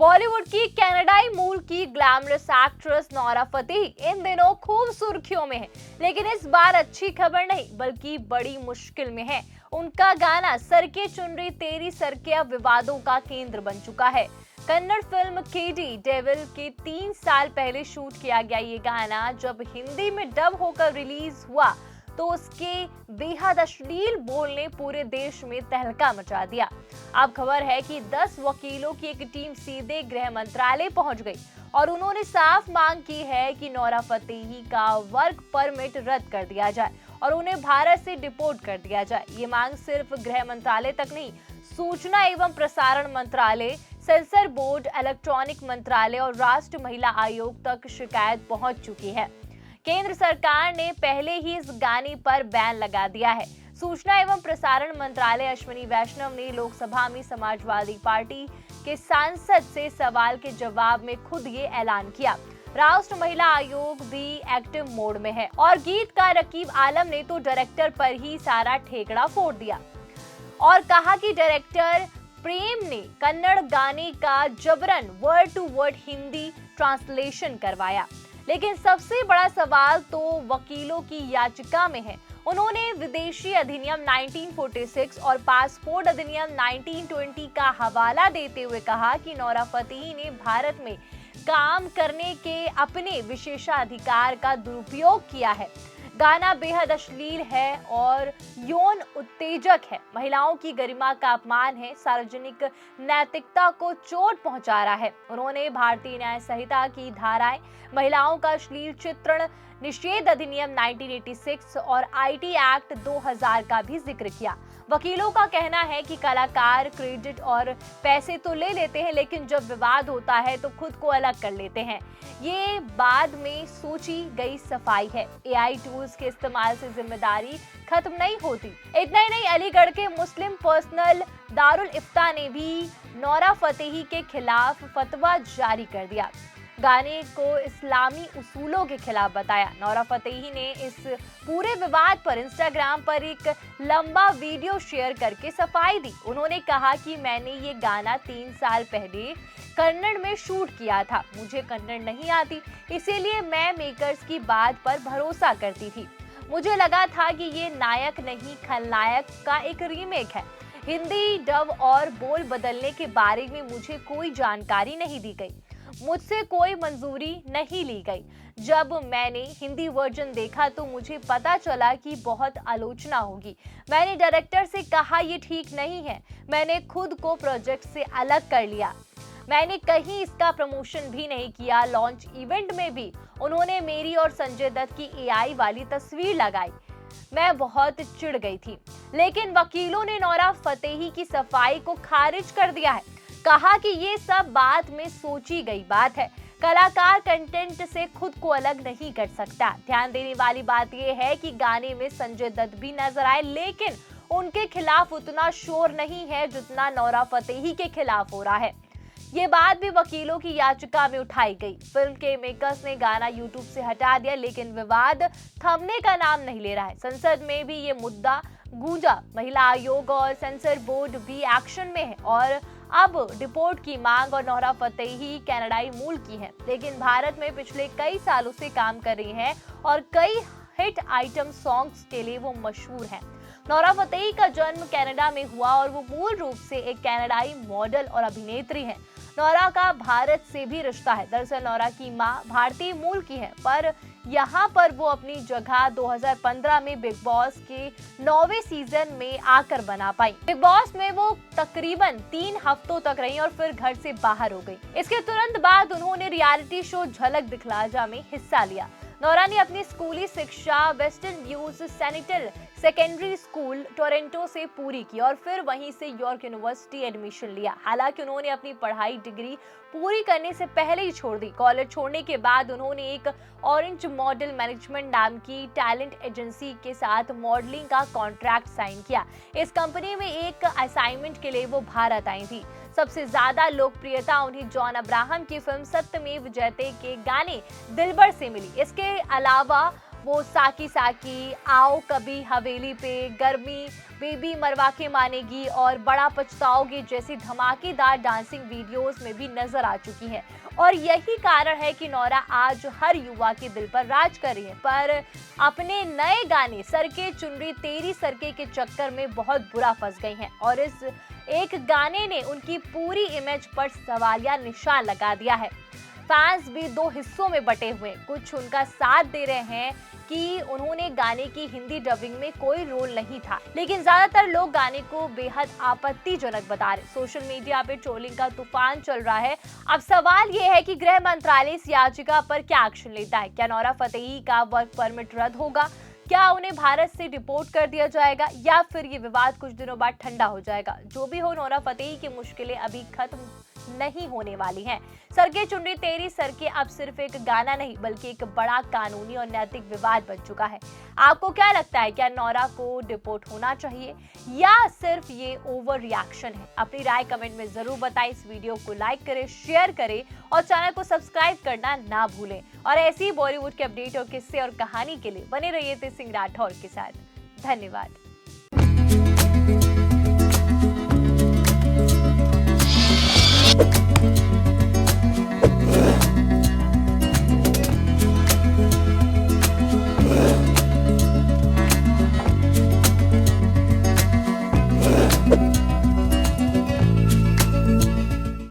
बॉलीवुड की कनाडाई मूल की ग्लैमरस एक्ट्रेस नोरा फतेही इन दिनों खूब सुर्खियों में है। लेकिन इस बार अच्छी खबर नहीं बल्कि बड़ी मुश्किल में है। उनका गाना सरके चुनरी तेरी सरके अब विवादों का केंद्र बन चुका है। कन्नड़ फिल्म केडी डेविल के 3 साल पहले शूट किया गया ये गाना जब हिंदी में डब होकर रिलीज हुआ तो उसके बेहद अश्लील बोल ने पूरे देश में तहलका मचा दिया। अब खबर है कि 10 वकीलों की एक टीम सीधे गृह मंत्रालय पहुंच गई और उन्होंने साफ मांग की है कि नोरा फतेही का वर्क परमिट रद्द कर दिया जाए और उन्हें भारत से डिपोर्ट कर दिया जाए। ये मांग सिर्फ गृह मंत्रालय तक नहीं, सूचना एवं प्रसारण मंत्रालय, सेंसर बोर्ड, इलेक्ट्रॉनिक मंत्रालय और राष्ट्रीय महिला आयोग तक शिकायत पहुंच चुकी है। केंद्र सरकार ने पहले ही इस गाने पर बैन लगा दिया है। सूचना एवं प्रसारण मंत्रालय अश्विनी वैष्णव ने लोकसभा में समाजवादी पार्टी के सांसद से सवाल के जवाब में खुद ये ऐलान किया। राष्ट्रीय महिला आयोग भी एक्टिव मोड में है और गीतकार रकीब आलम ने तो डायरेक्टर पर ही सारा ठेकड़ा फोड़ दिया और कहा कि डायरेक्टर प्रेम ने कन्नड़ गाने का जबरन word to word Hindi translation करवाया। लेकिन सबसे बड़ा सवाल तो वकीलों की याचिका में है। उन्होंने विदेशी अधिनियम 1946 और पासपोर्ट अधिनियम 1920 का हवाला देते हुए कहा कि नोरा फतेही ने भारत में काम करने के अपने विशेषाधिकार का दुरुपयोग किया है। गाना बेहद अश्लील है और यौन उत्तेजक है, महिलाओं की गरिमा का अपमान है, सार्वजनिक नैतिकता को चोट पहुंचा रहा है। उन्होंने भारतीय न्याय संहिता की धाराएं, महिलाओं का अश्लील चित्रण निषेध अधिनियम 1986 और आईटी एक्ट 2000 का भी जिक्र किया। वकीलों का कहना है कि कलाकार क्रेडिट और पैसे तो ले लेते हैं लेकिन जब विवाद होता है तो खुद को अलग कर लेते हैं। ये बाद में सोची गई सफाई है। एआई टूल्स के इस्तेमाल से जिम्मेदारी खत्म नहीं होती। इतना ही नहीं, अलीगढ़ के मुस्लिम पर्सनल दारुल इफ्ता ने भी नोरा फतेही के खिलाफ फतवा जारी कर दिया, गाने को इस्लामी उसूलों के खिलाफ बताया। नोरा फतेही ने इस पूरे विवाद पर इंस्टाग्राम पर एक लंबा वीडियो शेयर करके सफाई दी। उन्होंने कहा कि मैंने ये गाना 3 साल पहले कन्नड़ में शूट किया था। मुझे कन्नड़ नहीं आती, इसीलिए मैं मेकर्स की बात पर भरोसा करती थी। मुझे लगा था कि ये नायक नहीं खलनायक का एक रीमेक है। हिंदी डब और बोल बदलने के बारे में मुझे कोई जानकारी नहीं दी गई, मुझसे कोई मंजूरी नहीं ली गई। जब मैंने हिंदी वर्जन देखा तो मुझे पता चला कि बहुत आलोचना होगी। मैंने डायरेक्टर से कहा ये ठीक नहीं है। मैंने खुद को प्रोजेक्ट से अलग कर लिया। मैंने कहीं इसका प्रमोशन भी नहीं किया। लॉन्च इवेंट में भी उन्होंने मेरी और संजय दत्त की एआई वाली तस्वीर लगाई। मैं बहुत चिढ़ गई थी। लेकिन वकीलों ने नोरा फतेही की सफाई को खारिज कर दिया है, कहा कि ये सब बाद में सोची गई बात है। कलाकार कंटेंट से खुद को अलग नहीं कर सकता। ध्यान देने वाली बात यह है कि गाने में संजय दत्त भी नजर आए लेकिन उनके खिलाफ उतना शोर नहीं है जितना नोरा फतेही के खिलाफ हो रहा है। ये बात भी वकीलों की याचिका में उठाई गई। फिल्म के मेकर्स ने गाना यूट्यूब से हटा दिया लेकिन विवाद थमने का नाम नहीं ले रहा है। संसद में भी ये मुद्दा गूंजा। महिला आयोग और सेंसर बोर्ड भी एक्शन में है और अब डिपोर्ट की मांग। और नोरा फतेही कनाडाई मूल की है लेकिन भारत में पिछले कई सालों से काम कर रही हैं और कई हिट आइटम सॉन्ग्स के लिए वो मशहूर हैं। नोरा फतेही का जन्म कनाडा में हुआ और वो मूल रूप से एक कनाडाई मॉडल और अभिनेत्री हैं। नोरा का भारत से भी रिश्ता है। दरअसल नोरा की मां भारतीय मूल की है पर यहाँ पर वो अपनी जगह 2015 में बिग बॉस के 9वें सीजन में आकर बना पाई। बिग बॉस में वो तकरीबन 3 हफ्तों तक रही और फिर घर से बाहर हो गई। इसके तुरंत बाद उन्होंने रियलिटी शो झलक दिखला जा में हिस्सा लिया। नोरा ने अपनी स्कूली शिक्षा वेस्टर्न व्यूज सैनिटल सेकेंडरी स्कूल टोरंटो से पूरी की और फिर वहीं से यॉर्क यूनिवर्सिटी एडमिशन लिया। हालांकि उन्होंने अपनी पढ़ाई डिग्री पूरी करने से पहले ही छोड़ दी। कॉलेज छोड़ने के बाद उन्होंने एक ऑरेंज मॉडल मैनेजमेंट नाम की टैलेंट एजेंसी के साथ मॉडलिंग का कॉन्ट्रैक्ट साइन किया। इस कंपनी में एक असाइनमेंट के लिए वो भारत आई थी। सबसे ज्यादा लोकप्रियता उन्हें जॉन अब्राहम की फिल्म सत्यमेव जयते के गाने दिलबर से मिली। इसके अलावा वो साकी साकी, आओ कभी हवेली पे, गर्मी, बेबी मरवा के मानेगी और बड़ा पछताओगे जैसी धमाकेदार डांसिंग वीडियोस में भी नजर आ चुकी हैं। और यही कारण है कि नोरा आज हर युवा के दिल पर राज कर रही है। पर अपने नए गाने सरके चुनरी तेरी सरके के चक्कर में बहुत बुरा फंस गई हैं और इस एक गाने ने उनकी पूरी इमेज पर सवालिया निशान लगा दिया है। फैंस भी दो हिस्सों में बटे हुए हैं। कुछ उनका साथ दे रहे हैं कि उन्होंने गाने की हिंदी डबिंग में कोई रोल नहीं था, लेकिन ज्यादातर लोग गाने को बेहद आपत्तिजनक बता रहे। सोशल मीडिया पे ट्रोलिंग का तूफान चल रहा है। अब सवाल ये है कि गृह मंत्रालय इस याचिका पर क्या एक्शन लेता है। क्या नोरा फतेही का वर्क परमिट रद्द होगा? क्या उन्हें भारत से डिपोर्ट कर दिया जाएगा या फिर ये विवाद कुछ दिनों बाद ठंडा हो जाएगा? जो भी हो, नोरा फतेही की मुश्किलें अभी खत्म नहीं होने वाली हैं। सरके चुनरी तेरी सरके अब सिर्फ एक गाना नहीं बल्कि एक बड़ा कानूनी और नैतिक विवाद बन चुका है। आपको क्या लगता है, क्या नोरा को डिपोर्ट होना चाहिए या सिर्फ ये ओवर रिएक्शन है? अपनी राय कमेंट में जरूर बताएं। इस वीडियो को लाइक करें, शेयर करें और चैनल को सब्सक्राइब करना ना भूलें। और ऐसी ही बॉलीवुड के अपडेट और किस्से और कहानी के लिए बने रहिए तेज सिंह राठौर के साथ। धन्यवाद।